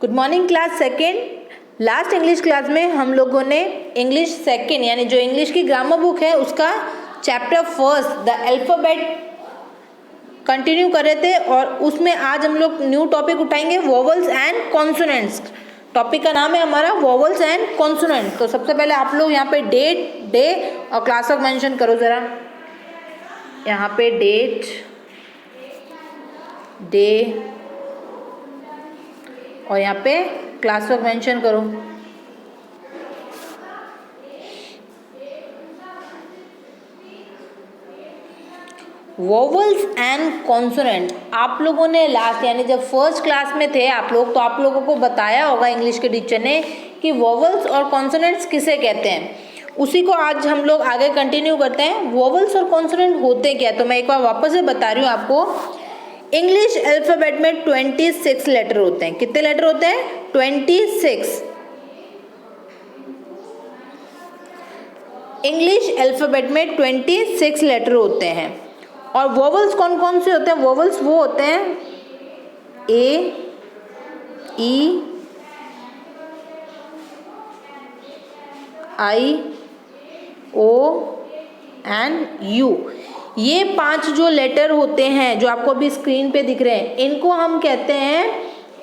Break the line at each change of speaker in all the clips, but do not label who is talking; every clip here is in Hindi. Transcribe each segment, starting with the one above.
Good morning class second. Last English class में हम लोगों ने इंग्लिश सेकेंड यानी जो इंग्लिश की ग्रामर बुक है उसका chapter first the alphabet continue कर रहे थे और उसमें आज हम लोग न्यू टॉपिक उठाएंगे वोवल्स एंड कॉन्सोनेंट्स। टॉपिक का नाम है हमारा वोवल्स एंड कॉन्सोनेंट। तो सबसे पहले आप लोग यहाँ पे डेट डे और क्लास वर्क मेंशन करो ज़रा। यहाँ पे डेट डे और यहाँ पे क्लास वर्क मेंशन करो। वोवल्स एंड कॉन्सोनेंट आप लोगों ने लास्ट यानी जब फर्स्ट क्लास में थे आप लोग तो आप लोगों को बताया होगा इंग्लिश के टीचर ने कि वोवल्स और कॉन्सोनेंट्स किसे कहते हैं। उसी को आज हम लोग आगे कंटिन्यू करते हैं। वोवल्स और कॉन्सोनेंट होते क्या, तो मैं एक बार वापस से बता रही हूँ आपको। इंग्लिश अल्फ़ाबेट में 26 लेटर होते हैं। कितने लेटर होते हैं? 26। इंग्लिश अल्फ़ाबेट में 26 लेटर होते हैं। और वोवल्स कौन कौन से होते हैं? वोवल्स वो होते हैं ए, ई, आई, ओ एंड यू। ये 5 जो लेटर होते हैं जो आपको अभी स्क्रीन पे दिख रहे हैं इनको हम कहते हैं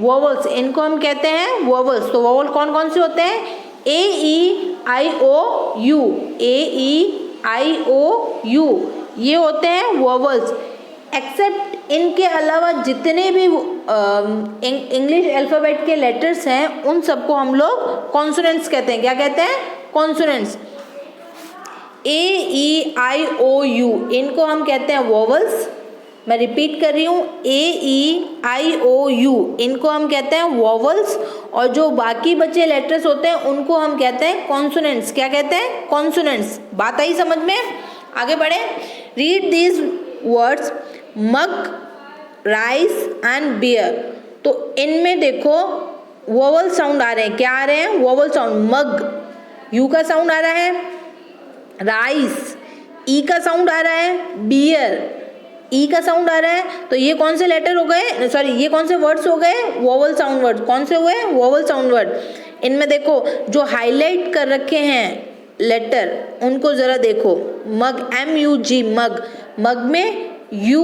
वोवल्स। इनको हम कहते हैं वोवल्स। तो वोवल कौन कौन से होते हैं? ए, ई, आई, ओ, you. A, E, I, O, you ये होते हैं वोवल्स। एक्सेप्ट इनके अलावा जितने भी इंग्लिश अल्फ़ाबेट के लेटर्स हैं उन सबको हम लोग कॉन्सोनेंट्स कहते हैं। क्या कहते हैं? Consonants. A, E, I, O, you इनको हम कहते हैं वोवल्स। मैं रिपीट कर रही हूँ, ए, ई, आई, ओ, यू इनको हम कहते हैं वोवल्स। और जो बाकी बचे लेटर्स होते हैं उनको हम कहते हैं कॉन्सोनेंट्स। क्या कहते हैं? कॉन्सोनेंट्स। बात आई समझ में? आगे बढ़े। Read these words mug, rice and beer. तो इनमें देखो वोवल साउंड आ रहे हैं। क्या आ रहे हैं? Vowel sound. मग यू का साउंड आ रहा है, राइस ई का साउंड आ रहा है, बियर ई का साउंड आ रहा है। तो ये कौन से लेटर हो गए, सॉरी ये कौन से वर्ड्स हो गए? Vowel sound word. कौन से हुए? Vowel sound word. इनमें देखो जो हाईलाइट कर रखे हैं लेटर उनको जरा देखो। मग, एम यू जी, मग। मग में यू,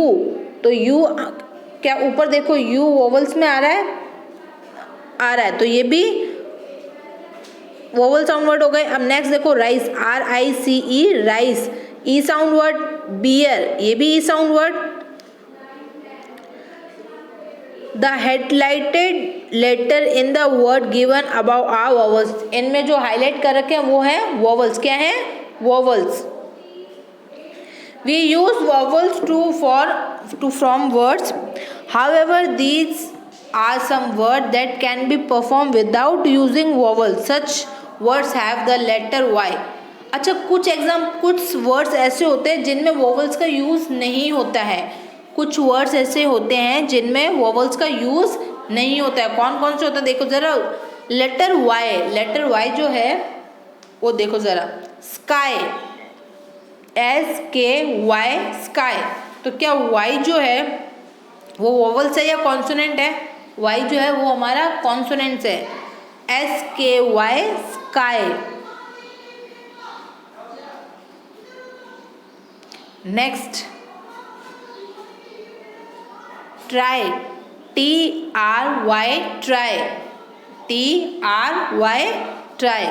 तो यू क्या ऊपर देखो यू वोवल्स में आ रहा है, आ रहा है, तो ये भी वोवल साउंड वर्ड हो गए। अब नेक्स्ट देखो rice, R I C E, rice E sound word. Beer ये भी E sound word. The highlighted letter in the word given above are vowels. इनमें जो हाईलाइट कर रखे हैं वो है वोवल्स। क्या है? Vowels. We use vowels to from words, however these are some words that can be performed without using vowels. Such words have the letter Y. अच्छा, कुछ वर्ड्स ऐसे होते हैं जिनमें वोवल्स का यूज़ नहीं होता है। कुछ वर्ड्स ऐसे होते हैं जिनमें वोवल्स का यूज़ नहीं होता है। कौन कौन से होता है देखो ज़रा। लेटर वाई, लेटर वाई जो है वो देखो ज़रा। Sky, SKY, sky. तो क्या वाई जो है वो वोवल्स है या कॉन्सोनेंट है? वाई जो है वो हमारा कॉन्सोनेंट्स है। SKY, sky. Next try, TRY, try, TRY, try.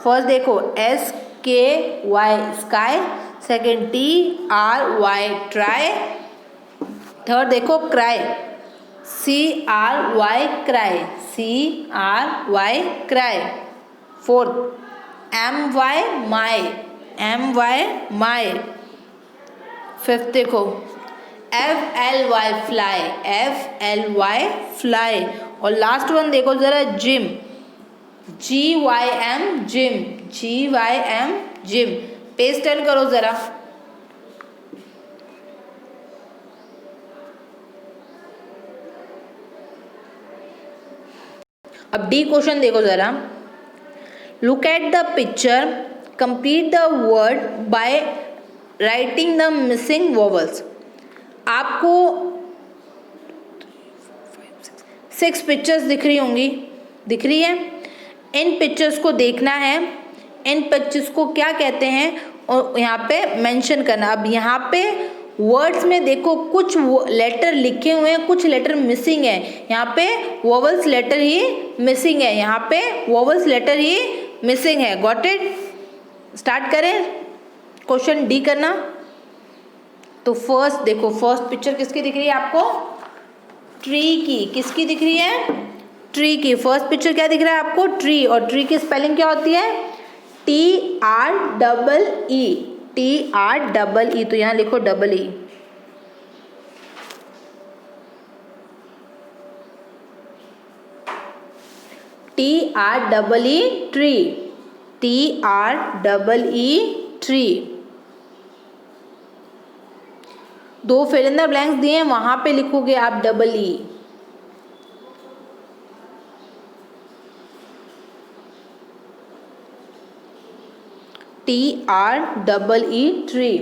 First देखो SKY, sky. Second TRY, try. Third देखो cry, CRY, cry, CRY, cry. Fourth MY, my, MY, my. Fifth देखो FLY, फ्लाई, FLY, फ्लाई। और लास्ट वन देखो ज़रा gym, GYM, gym, GYM, gym. Page turn करो ज़रा। अब डी क्वेश्चन देखो ज़रा। Look at the picture, complete the word by writing the missing vowels. आपको 6 पिक्चर्स दिख रही होंगी, दिख रही है। इन पिक्चर्स को देखना है, इन पिक्चर्स को क्या कहते हैं और यहाँ पे मेंशन करना। अब यहाँ पे वर्ड्स में देखो कुछ लेटर लिखे हुए हैं, कुछ लेटर मिसिंग है। यहाँ पे वोवल्स लेटर ही मिसिंग है, यहाँ पे वोवल्स लेटर ही मिसिंग है। Got it? स्टार्ट करें क्वेश्चन डी करना। तो फर्स्ट देखो, फर्स्ट पिक्चर किसकी दिख रही है आपको? ट्री की। किसकी दिख रही है? ट्री की। फर्स्ट पिक्चर क्या दिख रहा है आपको? ट्री। और ट्री की स्पेलिंग क्या होती है? TREE, TREE। तो यहाँ लिखो double E. TREE, tree. TREE, tree. 2 fill in the blanks दिए हैं, वहां पे लिखोगे आप double E. TREE, tree.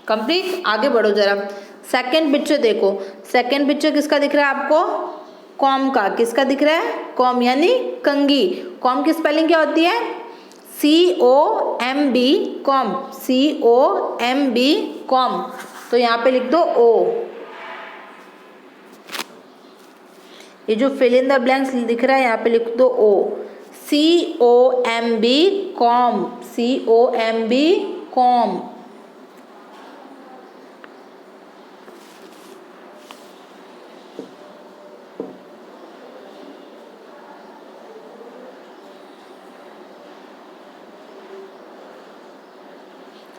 Complete. आगे बढ़ो जरा। सेकंड पिक्चर देखो, सेकंड पिक्चर किसका दिख रहा है आपको? कॉम का। किसका दिख रहा है? कॉम यानी कंघी। कॉम की स्पेलिंग क्या होती है? COMB, com. COMB, com. तो यहाँ पे लिख दो ओ। ये जो फिल इन द ब्लैंक्स दिख रहा है यहाँ पे लिख दो ओ। COMB, com. COMB, com.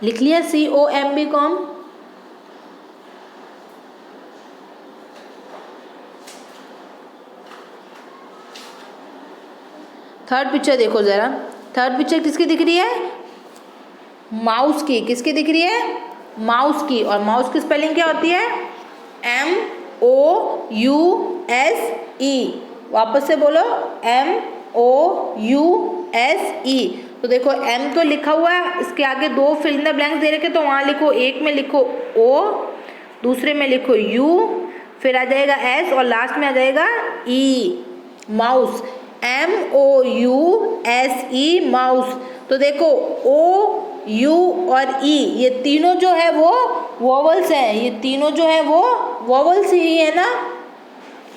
लिख लिया COMB, कॉम। थर्ड पिक्चर देखो जरा। थर्ड पिक्चर किसकी दिख रही है? माउस की। किसकी दिख रही है? माउस की। और माउस की स्पेलिंग क्या होती है? MOUSE। वापस से बोलो, MOUSE। तो देखो M तो लिखा हुआ है, इसके आगे 2 फिल इन द ब्लैंक्स दे रखे, तो वहाँ लिखो, एक में लिखो O, दूसरे में लिखो U, फिर आ जाएगा S और लास्ट में आ जाएगा E, माउस। MOUSE, mouse. तो देखो O, U और E ये तीनों जो है वो वोवल्स हैं, ये तीनों जो है वो वोवल्स ही है ना।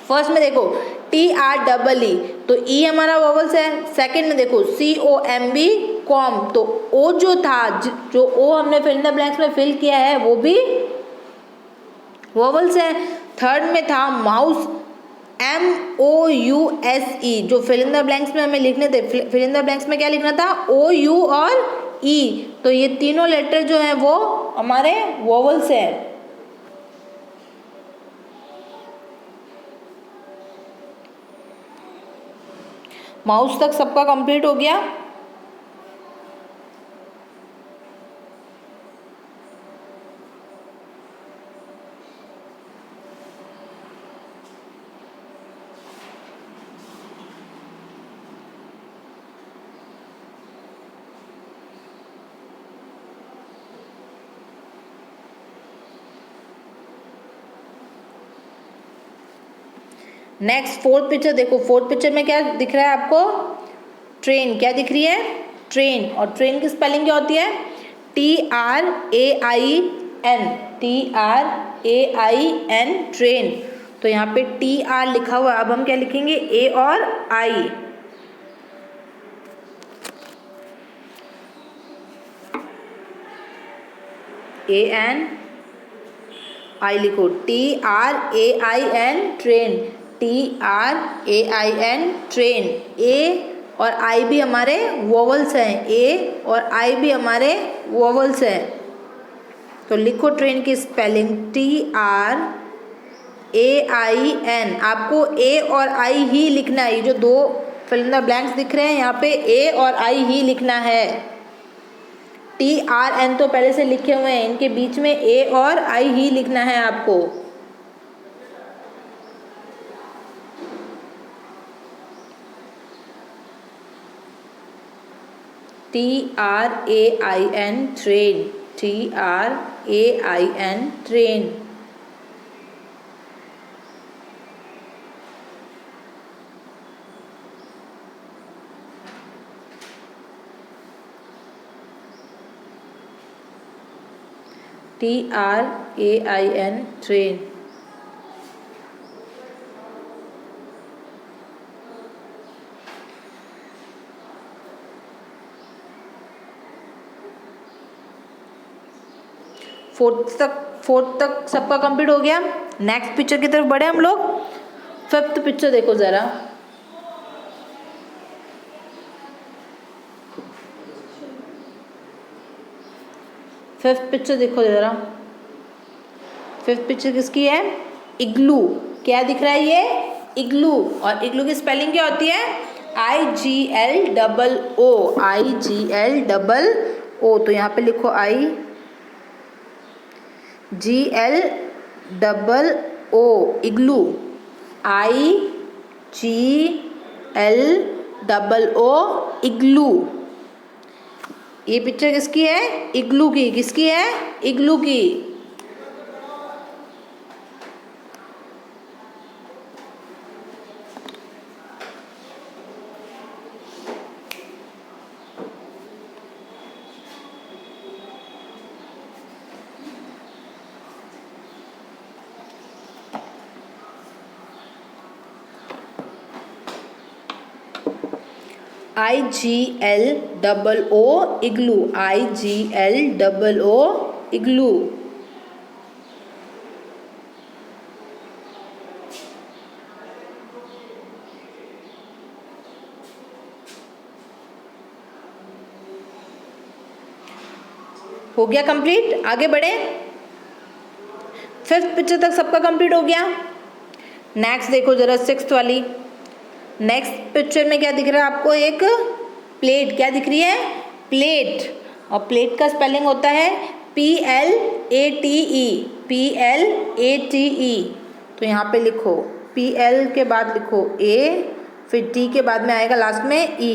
फर्स्ट में देखो TREE, तो E हमारा वोवल्स है। सेकंड में देखो COMB, कॉम, तो O जो था, जो O हमने फिल इन द ब्लैंक्स में फिल किया है वो भी वोवल्स है। थर्ड में था माउस, MOUSE, जो फिल इन द ब्लैंक्स में हमें लिखने थे। फिल इन द ब्लैंक्स में क्या लिखना था? OU और E। तो ये तीनों लेटर जो है वो हमारे वोवल्स है। माउस तक सबका कंप्लीट हो गया। नेक्स्ट फोर्थ पिक्चर देखो। फोर्थ पिक्चर में क्या दिख रहा है आपको? ट्रेन। क्या दिख रही है? ट्रेन। और ट्रेन की स्पेलिंग क्या होती है? TRAIN, train. तो यहाँ पे TR लिखा हुआ है, अब हम क्या लिखेंगे? A और I। ANI लिखो। TRAIN, train. TRAIN, train. A और I भी हमारे वोवल्स हैं, A और I भी हमारे वोवल्स हैं। तो लिखो ट्रेन की स्पेलिंग TRAIN। आपको A और I ही लिखना है। ये जो 2 फिल इन द ब्लैंक्स दिख रहे हैं यहाँ पे A और I ही लिखना है। TRN तो पहले से लिखे हुए हैं, इनके बीच में A और I ही लिखना है आपको। TRAIN, train. TRAIN, train. TRAIN train. Fourth तक सबका कंप्लीट हो गया। नेक्स्ट पिक्चर की तरफ बढ़े हम लोग। फिफ्थ पिक्चर देखो ज़रा। फिफ्थ पिक्चर देखो ज़रा। फिफ्थ पिक्चर किसकी है? इग्लू। क्या दिख रहा है ये? इग्लू। और इग्लू की स्पेलिंग क्या होती है? IGLOO। IGLOO। तो यहाँ पे लिखो IGLOO इग्लू। IGLOO इग्लू। ये पिक्चर किसकी है? इग्लू की। किसकी है? इग्लू की। IGLOO इग्लू। IGLOO इग्लू। हो गया कंप्लीट। आगे बढ़े। फिफ्थ पिक्चर तक सबका कंप्लीट हो गया। नेक्स्ट देखो जरा सिक्स्थ वाली। नेक्स्ट पिक्चर में क्या दिख रहा है आपको? एक प्लेट। क्या दिख रही है? प्लेट। और प्लेट का स्पेलिंग होता है PLATE। PLATE। तो यहाँ पे लिखो PL के बाद लिखो A, फिर T के बाद में आएगा लास्ट में E।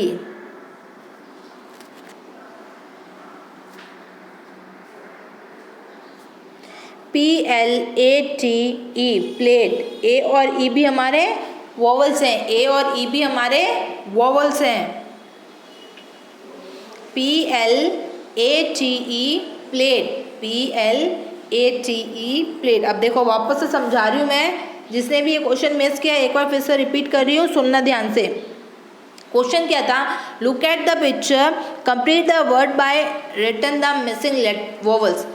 PLATE plate. A और E भी हमारे वोवल्स हैं। A और E भी हमारे वोवल्स हैं। PLATE plate. PLATE plate. अब देखो वापस से समझा रही हूँ मैं। जिसने भी ये क्वेश्चन मिस किया एक बार फिर से रिपीट कर रही हूँ, सुनना ध्यान से। क्वेश्चन क्या था? Look at the picture, complete the word by written the missing vowels.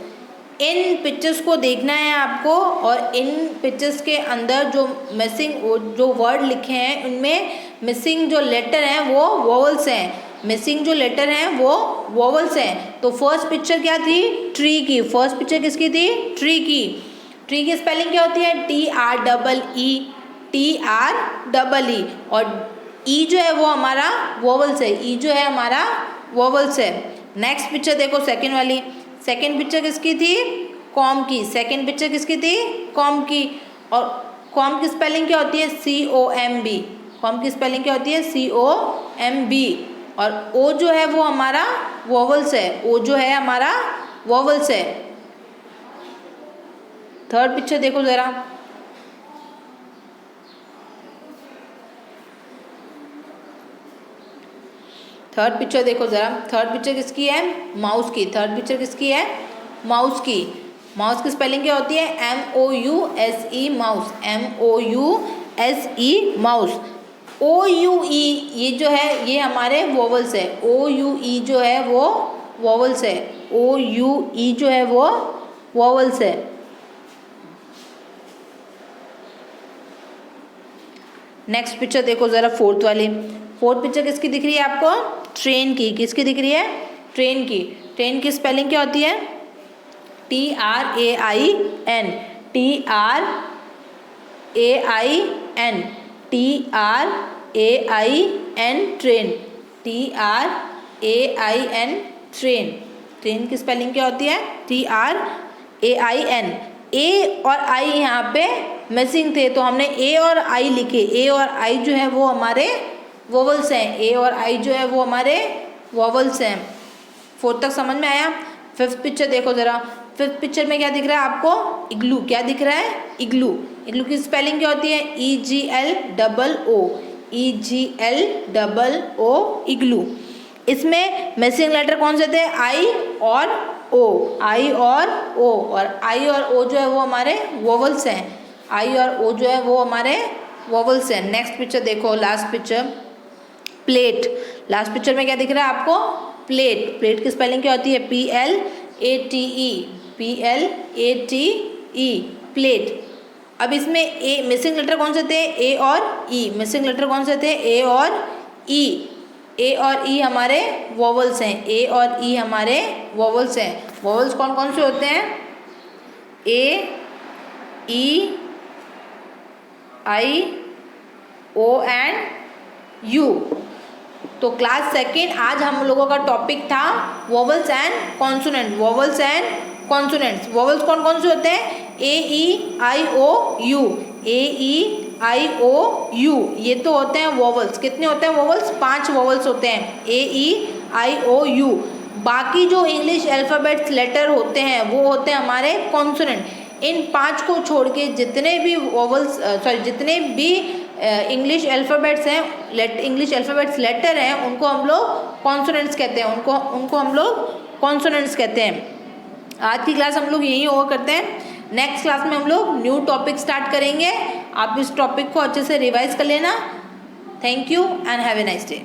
इन पिक्चर्स को देखना है आपको और इन पिक्चर्स के अंदर जो मिसिंग जो वर्ड लिखे हैं उनमें मिसिंग जो लेटर हैं वो वोवल्स हैं। मिसिंग जो लेटर हैं वो वोवल्स हैं। तो फर्स्ट पिक्चर क्या थी? ट्री की। फर्स्ट पिक्चर किसकी थी? ट्री की। ट्री की स्पेलिंग क्या होती है? TREE। TREE। और ई जो है वो हमारा वोवल्स है। ई जो है हमारा वोवल्स है। नेक्स्ट पिक्चर देखो सेकेंड वाली। सेकेंड पिक्चर किसकी थी? कॉम की। सेकेंड पिक्चर किसकी थी? कॉम की। और कॉम की स्पेलिंग क्या होती है? COMB। कॉम की स्पेलिंग क्या होती है? COMB। और ओ जो है वो हमारा वोवल्स है। ओ जो है हमारा वोवल्स है। थर्ड पिक्चर देखो जरा। थर्ड पिक्चर देखो ज़रा। थर्ड पिक्चर किसकी है? माउस की। थर्ड पिक्चर किसकी है? माउस की। माउस की स्पेलिंग क्या होती है? MOUSE mouse. MOUSE mouse. OUE ये जो है ये हमारे वोवल्स है। OUE जो है वो वोवल्स है। OUE जो है वो वोवल्स है। नेक्स्ट पिक्चर देखो ज़रा फोर्थ वाली। फोर्थ पिक्चर किसकी दिख रही है आपको? ट्रेन की। किसकी दिख रही है? ट्रेन की। ट्रेन की स्पेलिंग क्या होती है? TRAIN। TRAIN। TRAIN train. TRAIN train. Train की स्पेलिंग क्या होती है? TRAIN। ए और आई यहाँ पे मिसिंग थे तो हमने ए और आई लिखे। ए और आई जो है वो हमारे वोवल्स हैं। ए और आई जो है वो हमारे वोवल्स हैं। फोर्थ तक समझ में आया? फिफ्थ पिक्चर देखो ज़रा। फिफ्थ पिक्चर में क्या दिख रहा है आपको? इग्लू। क्या दिख रहा है? इग्लू। इग्लू की स्पेलिंग क्या होती है? EGLOO। EGLOO इग्लू। इसमें मिसिंग लेटर कौन से थे? आई और ओ, आई और ओ, और आई और ओ जो है वो हमारे वोवल्स हैं, आई और ओ जो है वो हमारे वोवल्स हैं। नेक्स्ट पिक्चर देखो, last picture, plate. Last picture में क्या दिख रहा है आपको? प्लेट। प्लेट की स्पेलिंग क्या होती है? PLATE, PLATE, plate. अब इसमें ए मिसिंग लेटर कौन से थे? ए और ई। मिसिंग लेटर कौन से थे? ए और ई। ए और ई हमारे वोवल्स हैं, ए और ई हमारे वोवल्स हैं। वोवल्स कौन कौन से होते हैं? ए, ई, आई, ओ एंड यू। तो क्लास सेकेंड आज हम लोगों का टॉपिक था vowels and consonant. Vowels and consonants. Vowels कौन कौन से होते हैं? ए, ई, आई, ओ, you. A, E, I, O, you, ये तो होते हैं वोवल्स। कितने होते हैं वोवल्स? 5 वोवल्स होते हैं, ए, ई, आई, ओ, यू। बाकी जो इंग्लिश अल्फ़ाबेट्स लेटर होते हैं वो होते हैं हमारे कॉन्सोनेंट। इन 5 को छोड़ के जितने भी वोवल्स जितने भी इंग्लिश अल्फ़ाबेट्स हैं, इंग्लिश अल्फ़ाबेट्स लेटर हैं, उनको हम लोग कॉन्सोनेंट्स कहते हैं, उनको हम लोग कॉन्सोनेंट्स कहते हैं। आज की क्लास हम लोग यही ओवर करते हैं। नेक्स्ट क्लास में हम लोग न्यू टॉपिक स्टार्ट करेंगे। आप इस टॉपिक को अच्छे से रिवाइज कर लेना। Thank you and have a nice day.